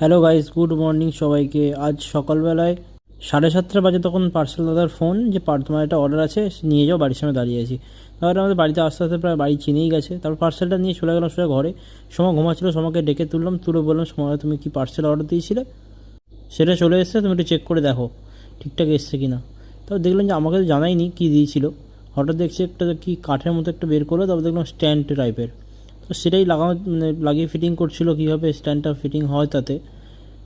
Hello guys, good morning সবাইকে। আজ সকালবেলায় 7:30 বাজে তখন পার্সেল দাদার ফোন যে তোমার একটা অর্ডার আছে, নিয়ে যাও, বাড়ির সামনে দাঁড়িয়ে আছি। তারপরে আমাদের বাড়িতে আস্তে আস্তে প্রায় বাড়ি চিনেই গেছে। তারপর পার্সেলটা নিয়ে চলে গেলাম সোজা ঘরে। সময় ঘুমাচ্ছিল, সময়কে ডেকে তুললাম, তুলে বললাম, সময় তুমি কি পার্সেল অর্ডার দিয়েছিলে? সেটা চলে এসেছে, তুমি একটু চেক করে দেখো ঠিকঠাক এসছে কি না। তারপর দেখলাম যে আমাকে তো জানাইনি কী দিয়েছিল। হঠাৎ দেখছি একটা কি কাঠের মতো একটা বের করলো, তারপর দেখলাম স্ট্যান্ড টাইপের। তো সেটাই লাগানো, লাগিয়ে ফিটিং করছিল কীভাবে স্ট্যান্ডটা ফিটিং হয় তাতে।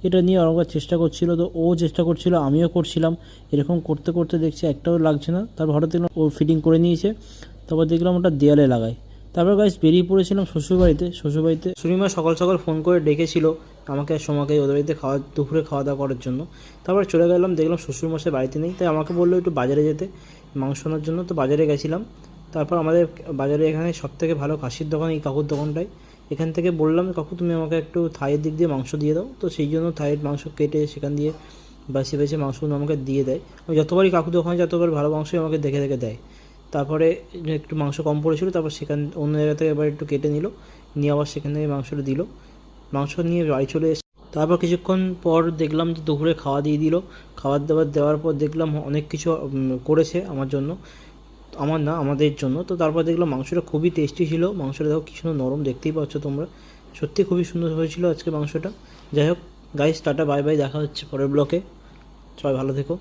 এটা নিয়ে অনেকবার চেষ্টা করছিল, তো ও চেষ্টা করছিল, আমিও করছিলাম। এরকম করতে করতে দেখছি একটাও লাগছে না। তারপর হঠাৎ দেখলাম ও ফিটিং করে নিয়েছে। তারপর দেখলাম ওটা দেয়ালে লাগাই। তারপর গাইস বেরিয়ে পড়েছিলাম শ্বশুরবাড়িতে। শ্বশুরমা সকাল সকাল ফোন করে ডেকেছিল আমাকে আর সোমাকে ওদের বাড়িতে দুপুরে খাওয়া দাওয়া করার জন্য। তারপর চলে গেলাম, দেখলাম শ্বশুরমশাই বাড়িতে নেই, তাই আমাকে বললো একটু বাজারে যেতে মাংস আনার জন্য। তো বাজারে গেছিলাম। তারপর আমাদের বাজারে এখানে সবথেকে ভালো খাসির দোকান এই কাকুর দোকানটায়। এখান থেকে বললাম, কাকু তুমি আমাকে একটু থাইয়ের দিক দিয়ে মাংস দিয়ে দাও। তো সেই জন্য থাইয়ের মাংস কেটে সেখান দিয়ে বাছে বাছে মাংসগুলো আমাকে দিয়ে দেয়। আমি যতবারই কাকু দোকানে যতবার ভালো মাংসই আমাকে দেখে দেখে দেয়। তারপরে একটু মাংস কম পড়েছিল, তারপর সেখান অন্য জায়গা থেকে এবার একটু কেটে নিল, নিয়ে আবার সেখান থেকে মাংসটা দিল। মাংস নিয়ে বাড়ি চলে এসে তারপর কিছুক্ষণ পর দেখলাম যে দুপুরে খাওয়া দিয়ে দিল। খাবার দাবার দেওয়ার পর দেখলাম অনেক কিছু করেছে আমার জন্য, আমার না আমাদের জন্য। তো তারপর দেখলাম মাংসটা খুবই টেস্টি ছিল। মাংসটা দেখো কি সুন্দর নরম, দেখতেই পাচ্ছ তোমরা। সত্যি খুবই সুন্দর হয়েছিল আজকে মাংসটা। যাই হোক গাইস, টাটা বাই বাই, দেখা হচ্ছে পরের ব্লকে। সবাই ভালো থেকো।